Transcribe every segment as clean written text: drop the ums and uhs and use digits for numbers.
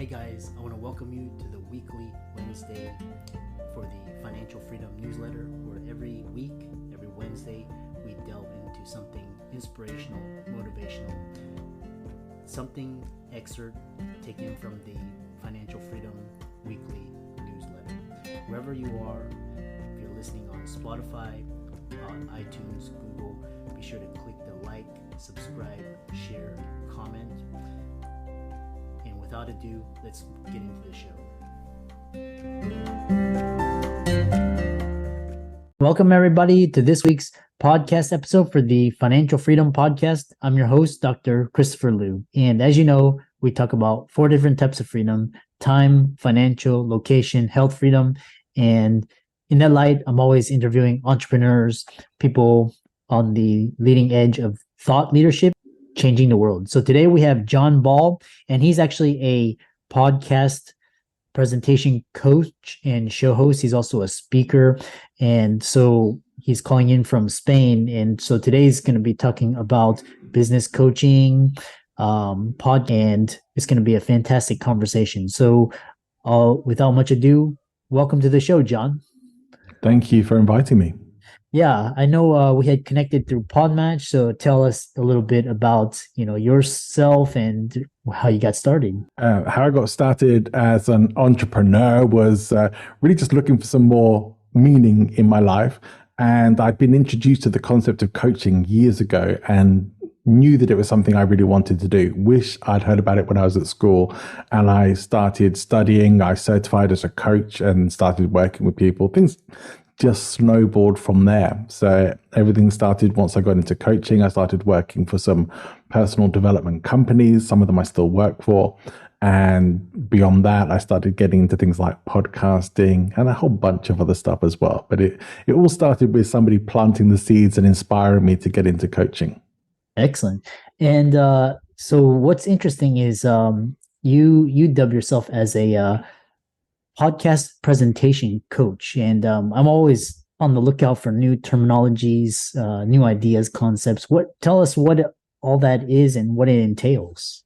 Hey guys, I want to welcome you to the weekly Wednesday for the Financial Freedom newsletter, where every week, every Wednesday, we delve into something inspirational, motivational, something excerpt taken from the Financial Freedom weekly newsletter. Wherever you are, if you're listening on Spotify, on iTunes, Google, be sure to click the like, subscribe, share, comment. And without ado, let's get into the show. Welcome everybody to this week's podcast episode for the Financial Freedom Podcast. I'm your host, Dr. Christopher Liu. And as you know, we talk about 4 different types of freedom: time, financial, location, health freedom. And in that light, I'm always interviewing entrepreneurs, people on the leading edge of thought leadership, changing the world. So today we have John Ball, and he's actually a podcast presentation coach and show host. He's also a speaker. And so he's calling in from Spain. And so today's going to be talking about business coaching, and it's going to be a fantastic conversation. So without much ado, welcome to the show, John. Thank you for inviting me. Yeah, I know we had connected through Podmatch, so tell us a little bit about, yourself and how you got started. How I got started as an entrepreneur was really just looking for some more meaning in my life. And I'd been introduced to the concept of coaching years ago and knew that it was something I really wanted to do. Wish I'd heard about it when I was at school. And I started studying. I certified as a coach and started working with people. Things just snowballed from there. So everything started once I got into coaching. I started working for some personal development companies. Some of them I still work for. And beyond that, I started getting into things like podcasting and a whole bunch of other stuff as well. But it all started with somebody planting the seeds and inspiring me to get into coaching. Excellent. And so what's interesting is you dub yourself as a podcast presentation coach. And I'm always on the lookout for new terminologies, new ideas, concepts. Tell us what all that is and what it entails.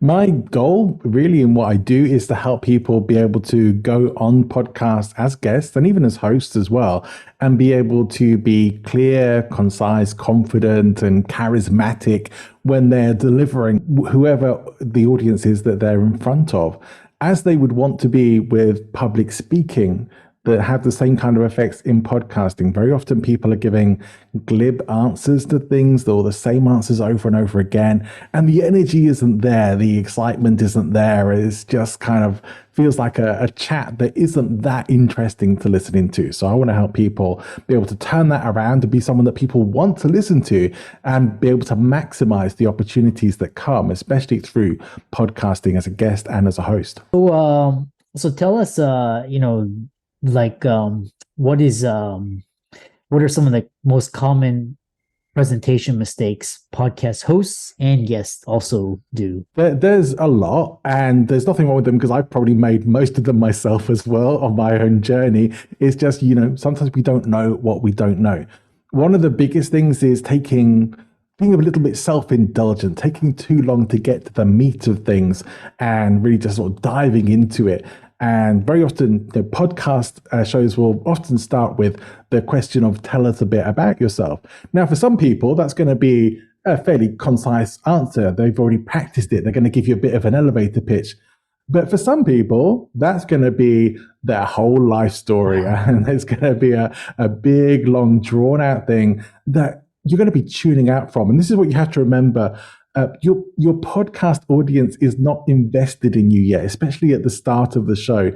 My goal really in what I do is to help people be able to go on podcasts as guests and even as hosts as well, and be able to be clear, concise, confident, and charismatic when they're delivering whoever the audience is that they're in front of, as they would want to be with public speaking, that have the same kind of effects in podcasting. Very often people are giving glib answers to things, or the same answers over and over again, and the energy isn't there, the excitement isn't there. It's just kind of feels like a chat that isn't that interesting to listen into. So I want to help people be able to turn that around to be someone that people want to listen to and be able to maximize the opportunities that come, especially through podcasting as a guest and as a host. So tell us, what are some of the most common presentation mistakes podcast hosts and guests also do? There's a lot, and there's nothing wrong with them because I've probably made most of them myself as well on my own journey. It's just, sometimes we don't know what we don't know. One of the biggest things is being a little bit self-indulgent, taking too long to get to the meat of things and really just sort of diving into it. And very often the podcast shows will often start with the question of, tell us a bit about yourself. Now, for some people, that's going to be a fairly concise answer. They've already practiced it. They're going to give you a bit of an elevator pitch. But for some people, that's going to be their whole life story. And it's going to be a big, long, drawn out thing that you're going to be tuning out from. And this is what you have to remember. Your podcast audience is not invested in you yet, especially at the start of the show.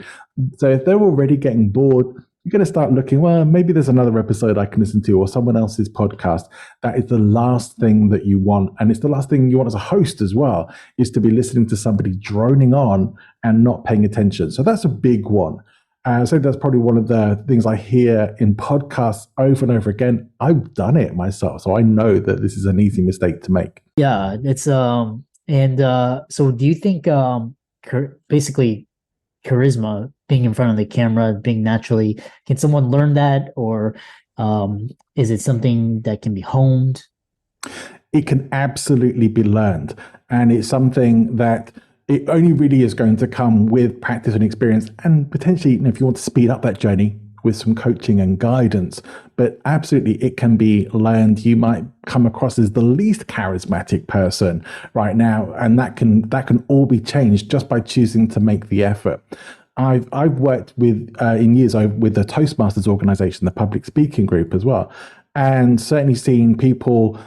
So if they're already getting bored, you're going to start looking, well, maybe there's another episode I can listen to or someone else's podcast. That is the last thing that you want. And it's the last thing you want as a host as well, is to be listening to somebody droning on and not paying attention. So that's a big one. So that's probably one of the things I hear in podcasts over and over again. I've done it myself, so I know that this is an easy mistake to make. Yeah, it's so do you think basically charisma, being in front of the camera, being naturally, can someone learn that, or is it something that can be honed? It can absolutely be learned, and it's something that it only really is going to come with practice and experience, and potentially, if you want to speed up that journey with some coaching and guidance. But absolutely, it can be learned. You might come across as the least charismatic person right now, and that can all be changed just by choosing to make the effort. I've worked with in years with the Toastmasters organization, the public speaking group as well, and certainly seen people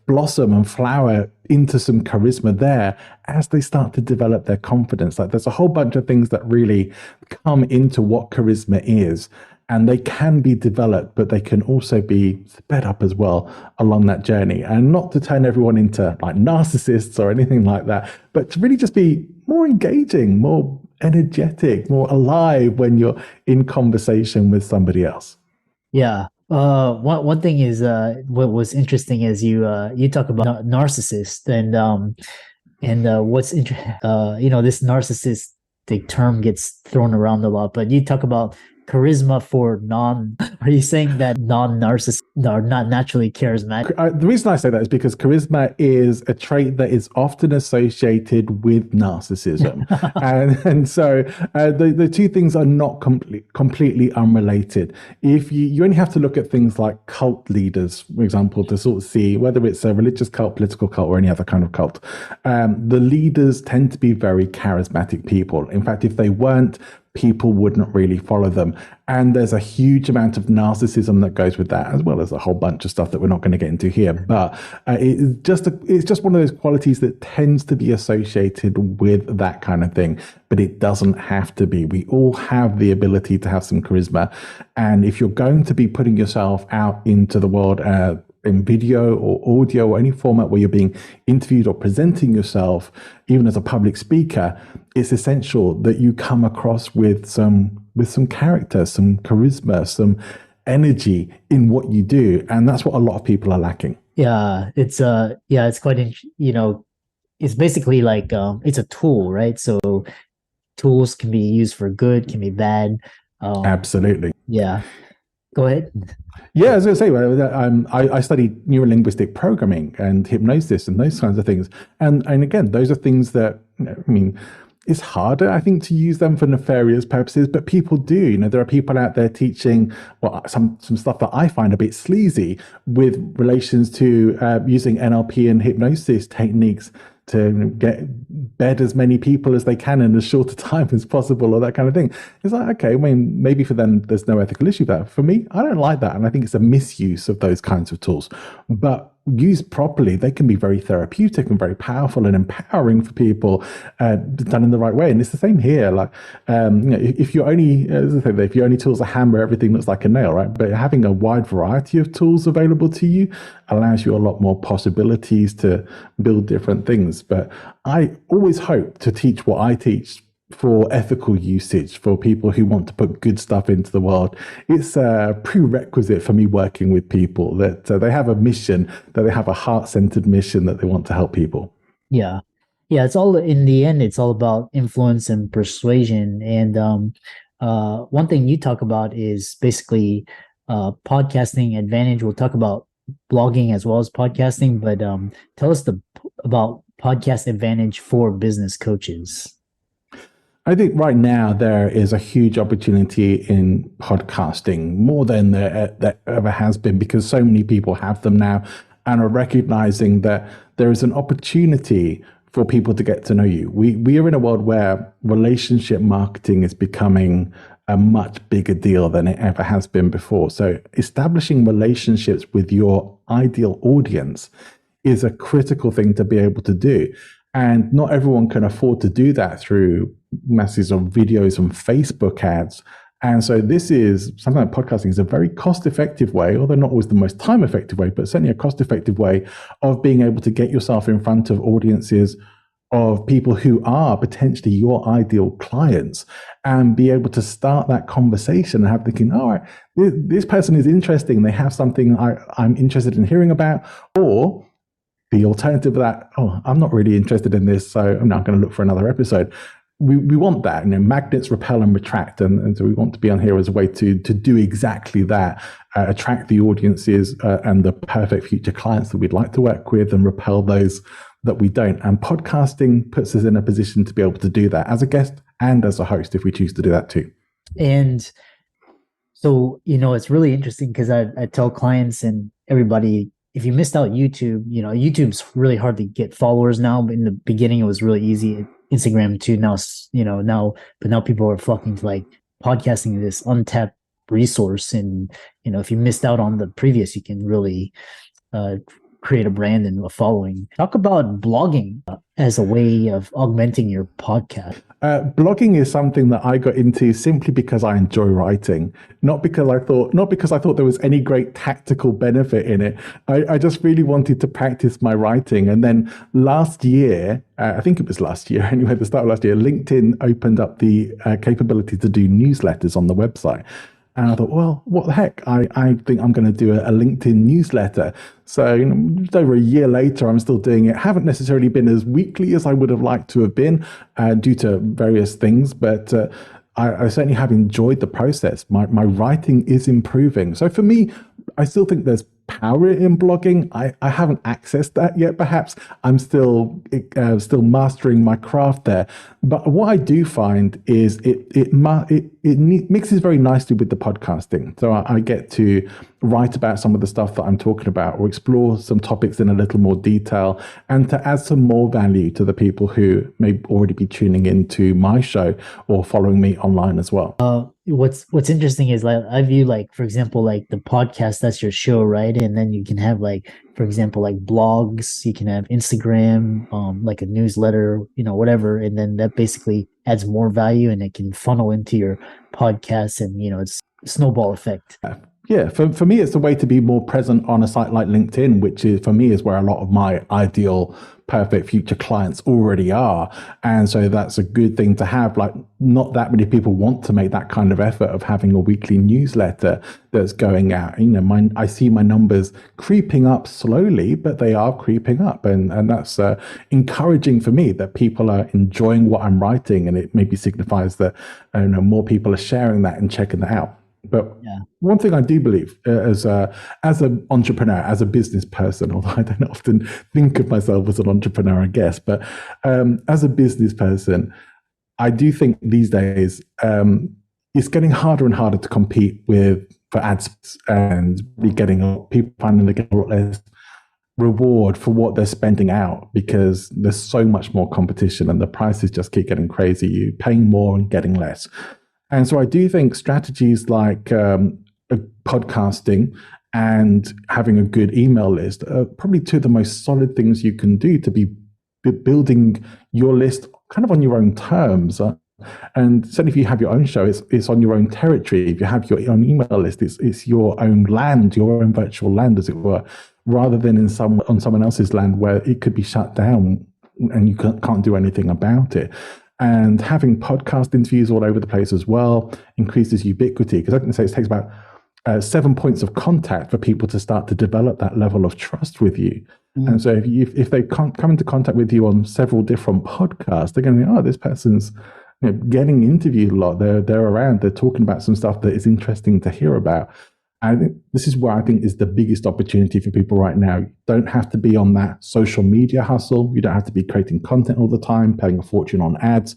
blossom and flower into some charisma there as they start to develop their confidence. Like, there's a whole bunch of things that really come into what charisma is, and they can be developed, but they can also be sped up as well along that journey. And not to turn everyone into like narcissists or anything like that, but to really just be more engaging, more energetic, more alive when you're in conversation with somebody else. Yeah. One thing is what was interesting is you talk about narcissist and what's this narcissistic term gets thrown around a lot, but you talk about charisma for are you saying that non-narcissists are not naturally charismatic? The reason I say that is because charisma is a trait that is often associated with narcissism. and so the two things are not completely unrelated. If you only have to look at things like cult leaders, for example, to sort of see whether it's a religious cult, political cult, or any other kind of cult. The leaders tend to be very charismatic people. In fact, if they weren't, people wouldn't really follow them. And there's a huge amount of narcissism that goes with that, as well as a whole bunch of stuff that we're not going to get into here. But it's just one of those qualities that tends to be associated with that kind of thing. But it doesn't have to be. We all have the ability to have some charisma. And if you're going to be putting yourself out into the world in video or audio or any format where you're being interviewed or presenting yourself, even as a public speaker, it's essential that you come across with some character, some charisma, some energy in what you do. And that's what a lot of people are lacking. Yeah, it's quite, it's basically like, it's a tool, right? So tools can be used for good, can be bad. Absolutely. Yeah. Go ahead. Yeah, I was going to say, I studied neurolinguistic programming and hypnosis and those kinds of things. And again, those are things that, it's harder, I think, to use them for nefarious purposes, but people do. There are people out there teaching some stuff that I find a bit sleazy with relations to using NLP and hypnosis techniques to bed as many people as they can in as short a time as possible, or that kind of thing. It's like, okay, maybe for them there's no ethical issue there. For me, I don't like that, and I think it's a misuse of those kinds of tools. But used properly, they can be very therapeutic and very powerful and empowering for people, done in the right way. And it's the same here. Like, if your only tool's a hammer, everything looks like a nail, right? But having a wide variety of tools available to you allows you a lot more possibilities to build different things. But I always hope to teach what I teach for ethical usage, for people who want to put good stuff into the world. It's a prerequisite for me working with people that they have a mission, that they have a heart-centered mission that they want to help people. Yeah. It's all, in the end, it's all about influence and persuasion. And one thing you talk about is basically podcasting advantage. We'll talk about blogging as well as podcasting, but tell us about podcast advantage for business coaches. I think right now there is a huge opportunity in podcasting, more than there ever has been, because so many people have them now and are recognizing that there is an opportunity for people to get to know you. We are in a world where relationship marketing is becoming a much bigger deal than it ever has been before. So establishing relationships with your ideal audience is a critical thing to be able to do. And not everyone can afford to do that through masses of videos and Facebook ads. And so this is something like podcasting is a very cost-effective way, although not always the most time-effective way, but certainly a cost-effective way of being able to get yourself in front of audiences of people who are potentially your ideal clients, and be able to start that conversation and have thinking, all right, this person is interesting. They have something I'm interested in hearing about. Or the alternative of that, I'm not really interested in this, so I'm not going to look for another episode. We want that. Magnets repel and retract, and so we want to be on here as a way to do exactly that, attract the audiences and the perfect future clients that we'd like to work with, and repel those that we don't. And podcasting puts us in a position to be able to do that as a guest and as a host, if we choose to do that too. And so, it's really interesting because I tell clients and everybody, if you missed out YouTube, YouTube's really hard to get followers now, but in the beginning it was really easy. Instagram too now, but now people are flocking to like podcasting, this untapped resource. And, if you missed out on the previous, you can really create a brand and a following. Talk about blogging as a way of augmenting your podcast. Blogging is something that I got into simply because I enjoy writing, not because I thought there was any great tactical benefit in it. I just really wanted to practice my writing. And then last year, I think it was last year anyway, the start of last year, LinkedIn opened up the capability to do newsletters on the website. And I thought, well, what the heck? I think I'm going to do a LinkedIn newsletter. So, just over a year later, I'm still doing it. Haven't necessarily been as weekly as I would have liked to have been due to various things, but I certainly have enjoyed the process. My writing is improving. So for me, I still think there's power in blogging. I haven't accessed that yet. Perhaps I'm still mastering my craft there. But what I do find is it mixes very nicely with the podcasting. So I get to write about some of the stuff that I'm talking about, or explore some topics in a little more detail, and to add some more value to the people who may already be tuning into my show or following me online as well. What's interesting is, like, I view, like, for example, like the podcast, that's your show, right? And then you can have, like, for example, like blogs, you can have Instagram, like a newsletter, whatever. And then that basically adds more value and it can funnel into your podcast, and, it's a snowball effect. Yeah, for me, it's a way to be more present on a site like LinkedIn, which is, for me, is where a lot of my ideal perfect future clients already are. And so that's a good thing to have. Like, not that many people want to make that kind of effort of having a weekly newsletter that's going out. I see my numbers creeping up slowly, but they are creeping up. And that's encouraging for me that people are enjoying what I'm writing. And it maybe signifies that more people are sharing that and checking that out. But one thing I do believe as an entrepreneur, as a business person, although I don't often think of myself as an entrepreneur, I guess, but as a business person, I do think these days it's getting harder and harder to compete for ads, and people finding they get a lot less reward for what they're spending out, because there's so much more competition and the prices just keep getting crazy. You're paying more and getting less. And so I do think strategies like podcasting and having a good email list are probably two of the most solid things you can do to be building your list kind of on your own terms. And certainly if you have your own show, it's on your own territory. If you have your own email list, it's your own land, your own virtual land, as it were, rather than on someone else's land where it could be shut down and you can't do anything about it. And having podcast interviews all over the place as well increases ubiquity, because I can say it takes about 7 points of contact for people to start to develop that level of trust with you. And so if they can't come into contact with you on several different podcasts, they're going to think, oh, this person's getting interviewed a lot. They're around. They're talking about some stuff that is interesting to hear about. I think this is where I think is the biggest opportunity for people right now. You don't have to be on that social media hustle. You don't have to be creating content all the time, paying a fortune on ads.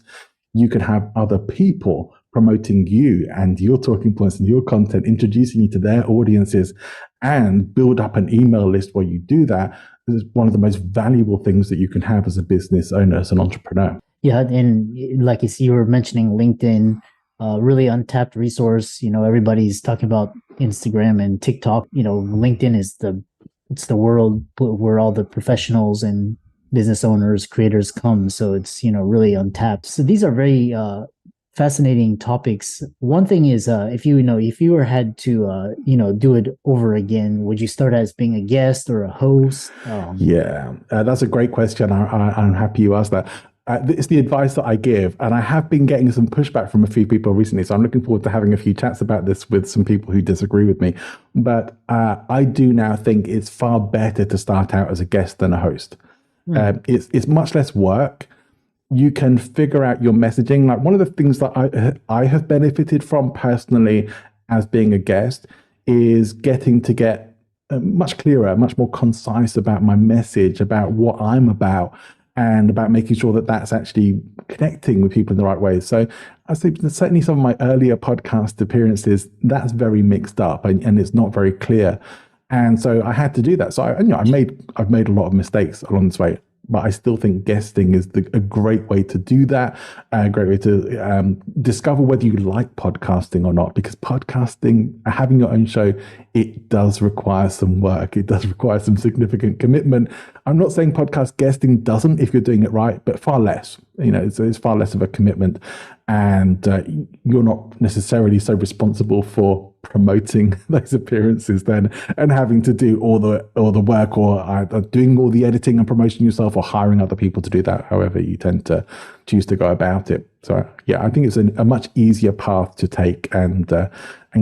You can have other people promoting you and your talking points and your content, introducing you to their audiences, and build up an email list where you do that. This is one of the most valuable things that you can have as a business owner, as an entrepreneur. Yeah, and like you were mentioning LinkedIn, really untapped resource. Everybody's talking about Instagram and TikTok. LinkedIn is the world where all the professionals and business owners, creators come. So it's, really untapped. So these are very fascinating topics. One thing is, if you were had to, do it over again, would you start as being a guest or a host? That's a great question. I'm happy you asked that. It's the advice that I give, and I have been getting some pushback from a few people recently, so I'm looking forward to having a few chats about this with some people who disagree with me. But I do now think it's far better to start out as a guest than a host. It's much less work. You can figure out your messaging. Like, one of the things that I have benefited from personally as being a guest is getting to get much clearer, much more concise about my message, about what I'm about, and about making sure that that's actually connecting with people in the right way. So I think that certainly some of my earlier podcast appearances, that's very mixed up and it's not very clear. And so I had to do that. So I've made a lot of mistakes along this way, but I still think guesting is a great way to do that, a great way to discover whether you like podcasting or not, because podcasting, having your own show, it does require some work. It does require some significant commitment. I'm not saying podcast guesting doesn't if you're doing it right, but far less. So it's far less of a commitment, and you're not necessarily so responsible for promoting those appearances then, and having to do all the work, or doing all the editing and promotion yourself, or hiring other people to do that, however you tend to choose to go about it. So yeah, I think it's a much easier path to take, and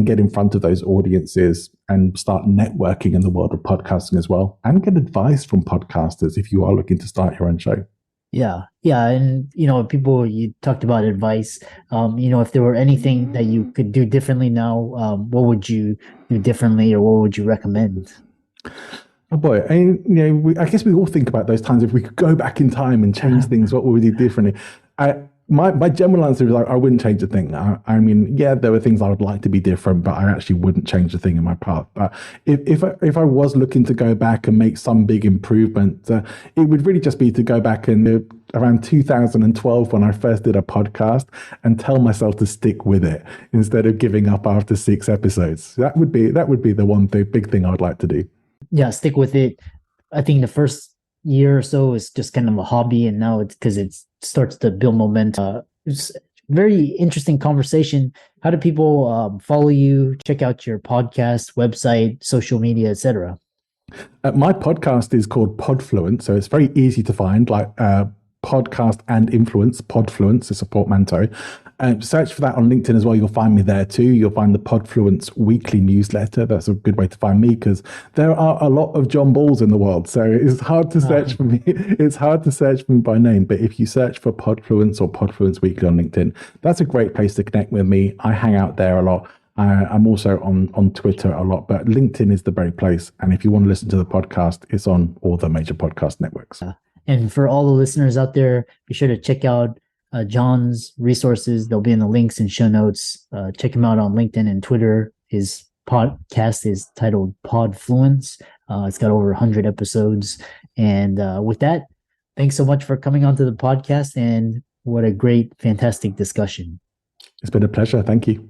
get in front of those audiences and start networking in the world of podcasting as well, and get advice from podcasters if you are looking to start your own show. Yeah. And, people, you talked about advice. If there were anything that you could do differently now, what would you do differently, or what would you recommend? Oh boy, I guess we all think about those times. If we could go back in time and change things, what would we do differently? My general answer is I wouldn't change a thing. I mean, yeah, there were things I would like to be different, but I actually wouldn't change a thing in my path. But if I was looking to go back and make some big improvement, it would really just be to go back and around 2012 when I first did a podcast, and tell myself to stick with it instead of giving up after 6 episodes. That would be the one big thing I would like to do. Yeah, stick with it. I think the first year or so is just kind of a hobby, and now it's because it starts to build momentum. It's very interesting conversation. How do people follow you, check out your podcast, website, social media, etc.? My podcast is called Podfluence, so it's very easy to find, like podcast and influence, Podfluence, is a portmanteau. Search for that on LinkedIn as well. You'll find me there too. You'll find the Podfluence weekly newsletter. That's a good way to find me, because there are a lot of John Balls in the world. So it's hard to search for me. It's hard to search for me by name. But if you search for Podfluence or Podfluence Weekly on LinkedIn, that's a great place to connect with me. I hang out there a lot. I'm also on Twitter a lot, but LinkedIn is the very place. And if you want to listen to the podcast, it's on all the major podcast networks. And for all the listeners out there, be sure to check out John's resources. They'll be in the links and show notes. Check him out on LinkedIn and Twitter. His podcast is titled Podfluence. It's got over 100 episodes. And with that, thanks so much for coming onto the podcast, and what a great, fantastic discussion. It's been a pleasure. Thank you.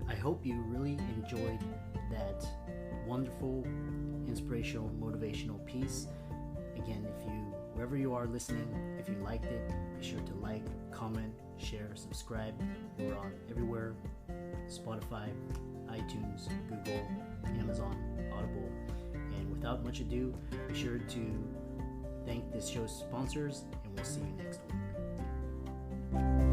I hope you really enjoyed that wonderful, inspirational, motivational piece. Again, wherever you are listening, if you liked it, be sure to like, comment, share, subscribe. We're on everywhere: Spotify, iTunes, Google, Amazon, Audible. And without much ado, be sure to thank this show's sponsors, and we'll see you next week.